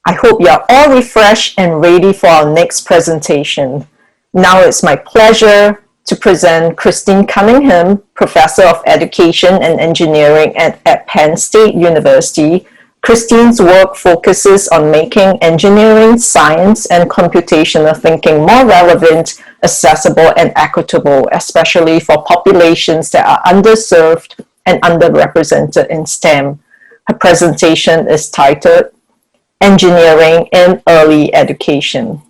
I hope you're all refreshed and ready for our next presentation. Now it's my pleasure to present Christine Cunningham, Professor of Education and Engineering at Penn State University. Christine's work focuses on making engineering, science, and computational thinking more relevant, accessible, and equitable, especially for populations that are underserved and underrepresented in STEM. Her presentation is titled Engineering in Early Education.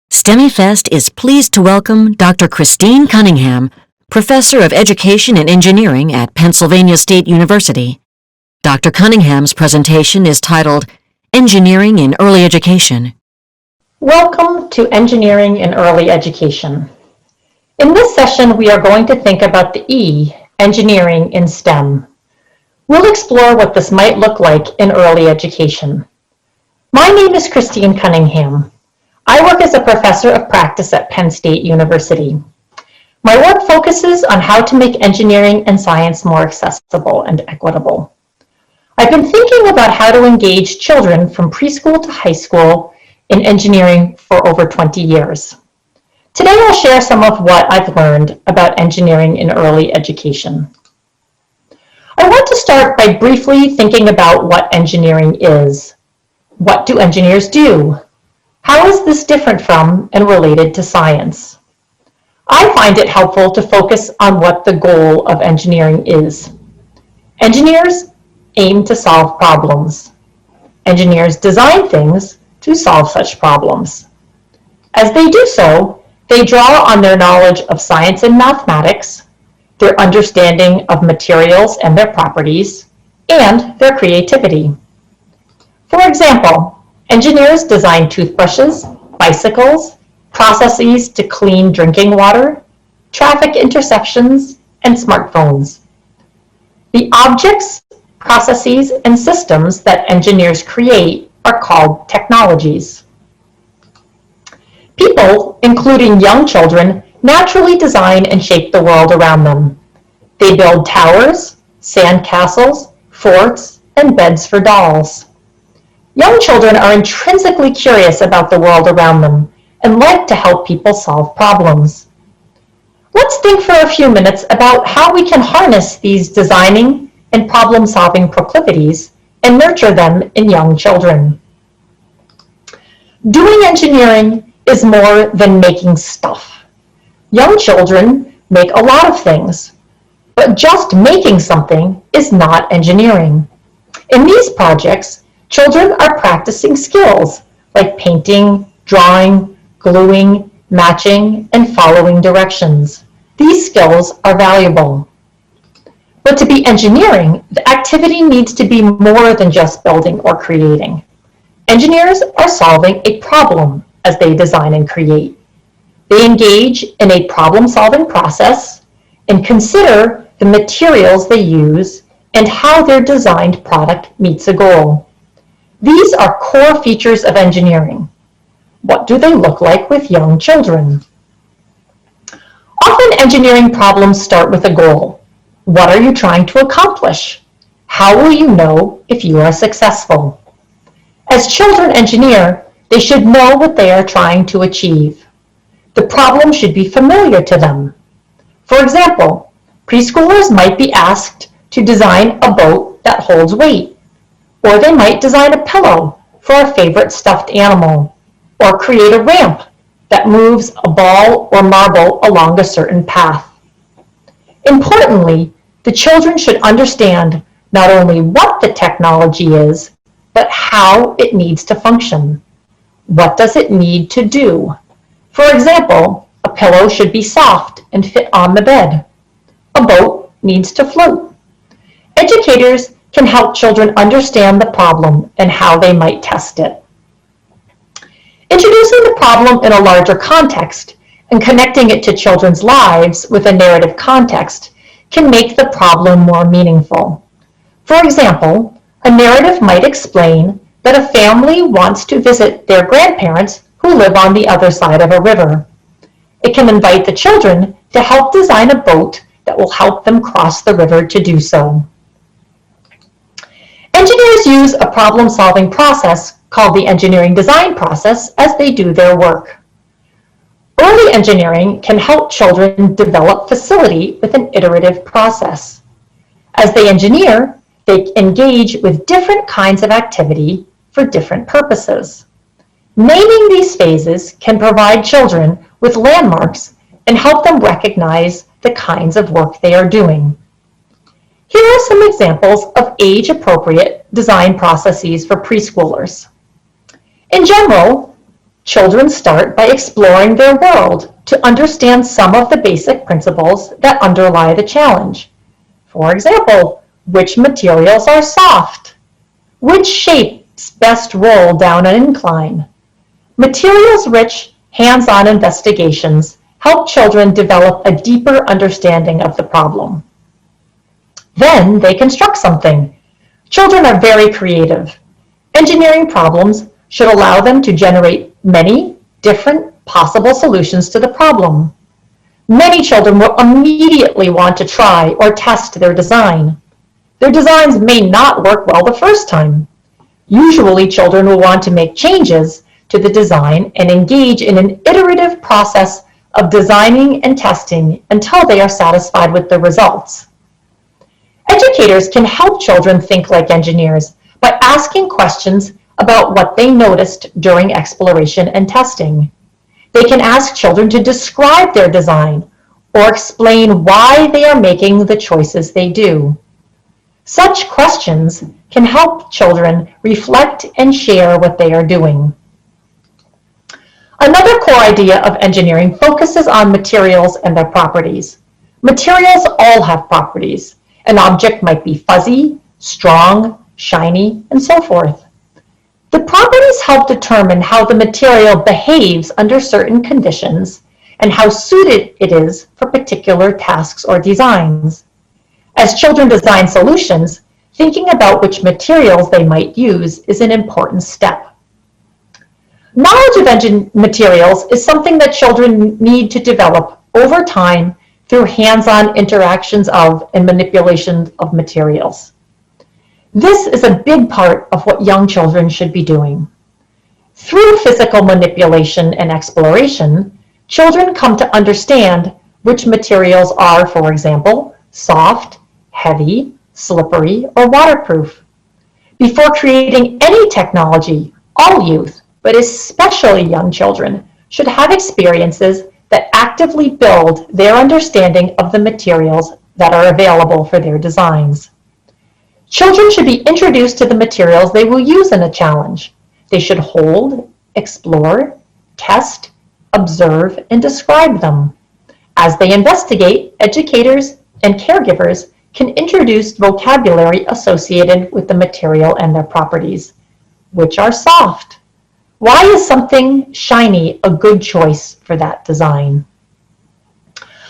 STEMIEFest is pleased to welcome Dr. Christine Cunningham, Professor of Education and Engineering at Pennsylvania State University. Dr. Cunningham's presentation is titled Engineering in Early Education. Welcome to Engineering in Early Education. In this session, we are going to think about the E, engineering in STEM. We'll explore what this might look like in early education. My name is Christine Cunningham. I work as a professor of practice at Penn State University. My work focuses on how to make engineering and science more accessible and equitable. I've been thinking about how to engage children from preschool to high school in engineering for over 20 years. Today I'll share some of what I've learned about engineering in early education. I want to start by briefly thinking about what engineering is. What do engineers do? How is this different from and related to science? I find it helpful to focus on what the goal of engineering is. Engineers aim to solve problems. Engineers design things to solve such problems. As they do so, they draw on their knowledge of science and mathematics, their understanding of materials and their properties, and their creativity. For example, engineers design toothbrushes, bicycles, processes to clean drinking water, traffic intersections, and smartphones. The objects, processes, and systems that engineers create are called technologies. People, including young children, naturally design and shape the world around them. They build towers, sand castles, forts, and beds for dolls. Young children are intrinsically curious about the world around them and like to help people solve problems. Let's think for a few minutes about how we can harness these designing and problem-solving proclivities and nurture them in young children. Doing engineering is more than making stuff. Young children make a lot of things, but just making something is not engineering. In these projects, children are practicing skills like painting, drawing, gluing, matching, and following directions. These skills are valuable. But to be engineering, the activity needs to be more than just building or creating. Engineers are solving a problem as they design and create. They engage in a problem-solving process and consider the materials they use and how their designed product meets a goal. These are core features of engineering. What do they look like with young children? Often engineering problems start with a goal. What are you trying to accomplish? How will you know if you are successful? As children engineer, they should know what they are trying to achieve. The problem should be familiar to them. For example, preschoolers might be asked to design a boat that holds weight, or they might design a pillow for a favorite stuffed animal, or create a ramp that moves a ball or marble along a certain path. Importantly, the children should understand not only what the technology is, but how it needs to function. What does it need to do? For example, a pillow should be soft and fit on the bed. A boat needs to float. Educators can help children understand the problem and how they might test it. Introducing the problem in a larger context and connecting it to children's lives with a narrative context can make the problem more meaningful. For example, a narrative might explain that a family wants to visit their grandparents who live on the other side of a river. It can invite the children to help design a boat that will help them cross the river to do so. Engineers use a problem-solving process called the engineering design process as they do their work. Early engineering can help children develop facility with an iterative process. As they engineer, they engage with different kinds of activity for different purposes. Naming these phases can provide children with landmarks and help them recognize the kinds of work they are doing. Here are some examples of age-appropriate design processes for preschoolers. In general, children start by exploring their world to understand some of the basic principles that underlie the challenge. For example, which materials are soft? Which shapes best roll down an incline? Materials-rich, hands-on investigations help children develop a deeper understanding of the problem. Then they construct something. Children are very creative. Engineering problems should allow them to generate many different possible solutions to the problem. Many children will immediately want to try or test their design. Their designs may not work well the first time. Usually, children will want to make changes to the design and engage in an iterative process of designing and testing until they are satisfied with the results. Educators can help children think like engineers by asking questions about what they noticed during exploration and testing. They can ask children to describe their design or explain why they are making the choices they do. Such questions can help children reflect and share what they are doing. Another core idea of engineering focuses on materials and their properties. Materials all have properties. An object might be fuzzy, strong, shiny, and so forth. The properties help determine how the material behaves under certain conditions and how suited it is for particular tasks or designs. As children design solutions, thinking about which materials they might use is an important step. Knowledge of materials is something that children need to develop over time through hands-on interactions of and manipulation of materials. This is a big part of what young children should be doing. Through physical manipulation and exploration, children come to understand which materials are, for example, soft, heavy, slippery, or waterproof. Before creating any technology, all youth, but especially young children, should have experiences that actively build their understanding of the materials that are available for their designs. Children should be introduced to the materials they will use in a challenge. They should hold, explore, test, observe, and describe them. As they investigate, educators and caregivers can introduce vocabulary associated with the material and their properties. Which are soft? Why is something shiny a good choice for that design?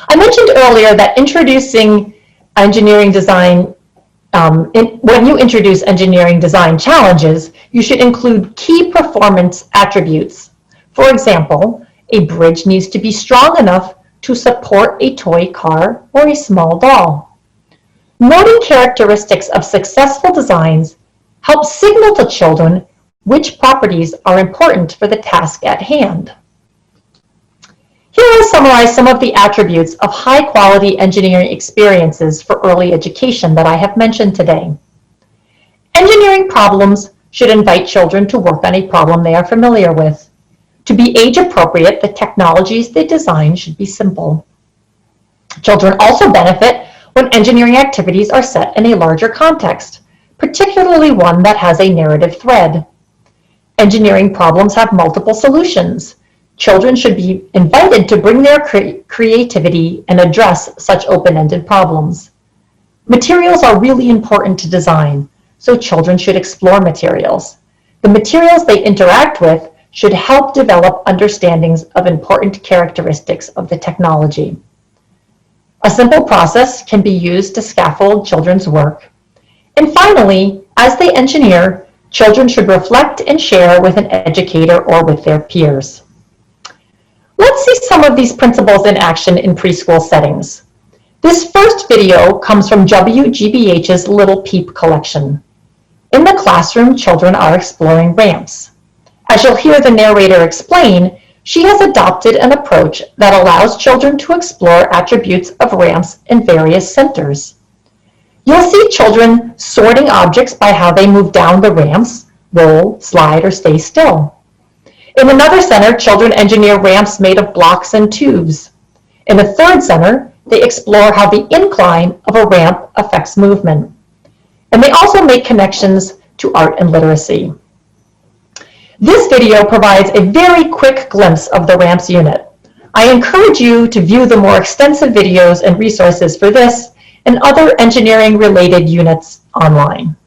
I mentioned earlier that introducing engineering design, when you introduce engineering design challenges, you should include key performance attributes. For example, a bridge needs to be strong enough to support a toy car or a small doll. Noting characteristics of successful designs helps signal to children which properties are important for the task at hand. Here I summarize some of the attributes of high-quality engineering experiences for early education that I have mentioned today. Engineering problems should invite children to work on a problem they are familiar with. To be age-appropriate, the technologies they design should be simple. Children also benefit when engineering activities are set in a larger context, particularly one that has a narrative thread. Engineering problems have multiple solutions. Children should be invited to bring their creativity and address such open-ended problems. Materials are really important to design, so children should explore materials. The materials they interact with should help develop understandings of important characteristics of the technology. A simple process can be used to scaffold children's work. And finally, as they engineer, children should reflect and share with an educator or with their peers. Let's see some of these principles in action in preschool settings. This first video comes from WGBH's Little Peep collection. In the classroom, children are exploring ramps. As you'll hear the narrator explain, she has adopted an approach that allows children to explore attributes of ramps in various centers. You'll see children sorting objects by how they move down the ramps, roll, slide, or stay still. In another center, children engineer ramps made of blocks and tubes. In a third center, they explore how the incline of a ramp affects movement. And they also make connections to art and literacy. This video provides a very quick glimpse of the ramps unit. I encourage you to view the more extensive videos and resources for this and other engineering-related units online.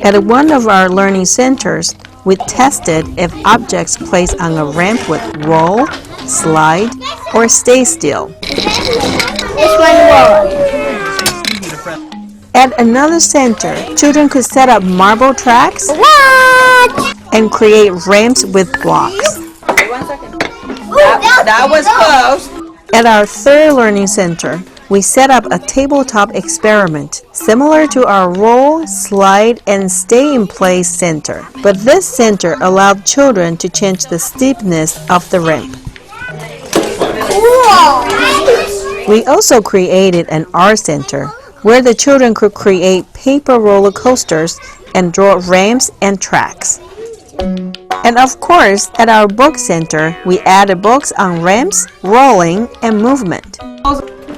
At one of our learning centers, we tested if objects placed on a ramp would roll, slide, or stay still. This one rolls. At another center, children could set up marble tracks and create ramps with blocks. That was close. At our third learning center, we set up a tabletop experiment similar to our roll, slide, and stay in place center. But this center allowed children to change the steepness of the ramp. Cool. We also created an art center where the children could create paper roller coasters and draw ramps and tracks. And of course, at our book center, we added books on ramps, rolling, and movement.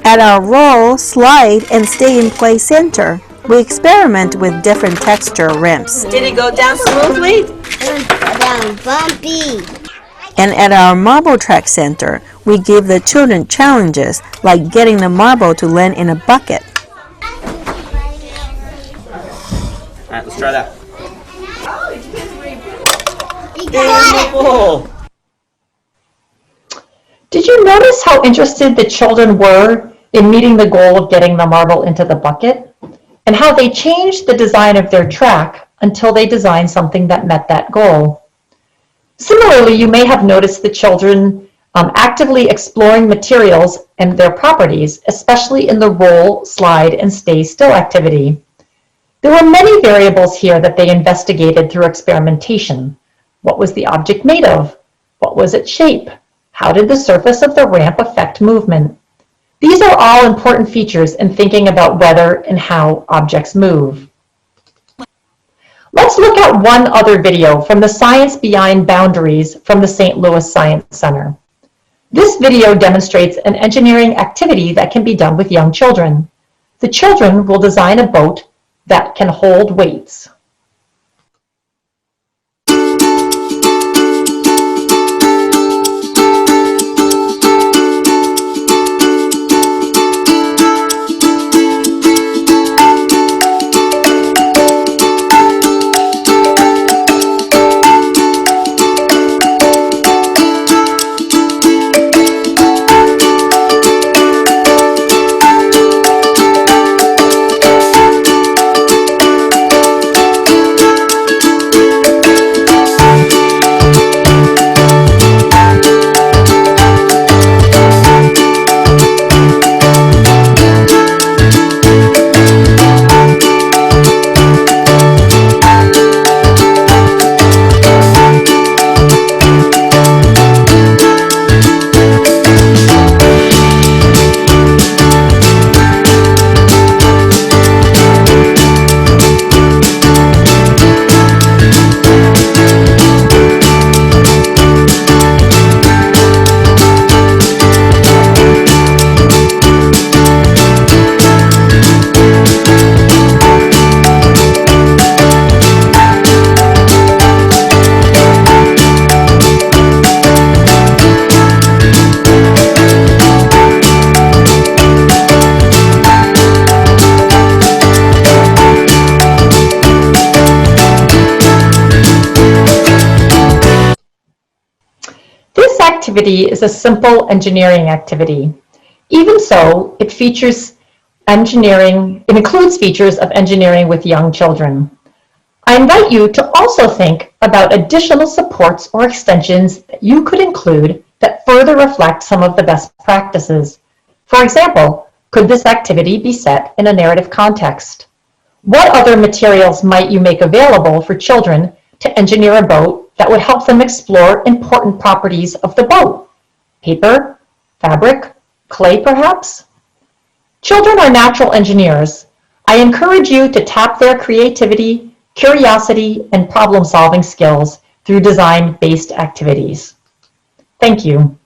At our roll, slide, and stay in place center, we experiment with different texture ramps. Did it go down smoothly? It went down bumpy. And at our marble track center, we give the children challenges like getting the marble to land in a bucket. All right, let's try that. Beautiful. Did you notice how interested the children were in meeting the goal of getting the marble into the bucket? And how they changed the design of their track until they designed something that met that goal? Similarly, you may have noticed the children actively exploring materials and their properties, especially in the roll, slide, and stay still activity. There were many variables here that they investigated through experimentation. What was the object made of? What was its shape? How did the surface of the ramp affect movement? These are all important features in thinking about whether and how objects move. Let's look at one other video from the Science Beyond Boundaries from the St. Louis Science Center. This video demonstrates an engineering activity that can be done with young children. The children will design a boat that can hold weights. Activity is a simple engineering activity. Even so, it includes features of engineering with young children. I invite you to also think about additional supports or extensions that you could include that further reflect some of the best practices. For example, could this activity be set in a narrative context? What other materials might you make available for children to engineer a boat that would help them explore important properties of the boat? Paper, fabric, clay perhaps? Children are natural engineers. I encourage you to tap their creativity, curiosity, and problem-solving skills through design-based activities. Thank you.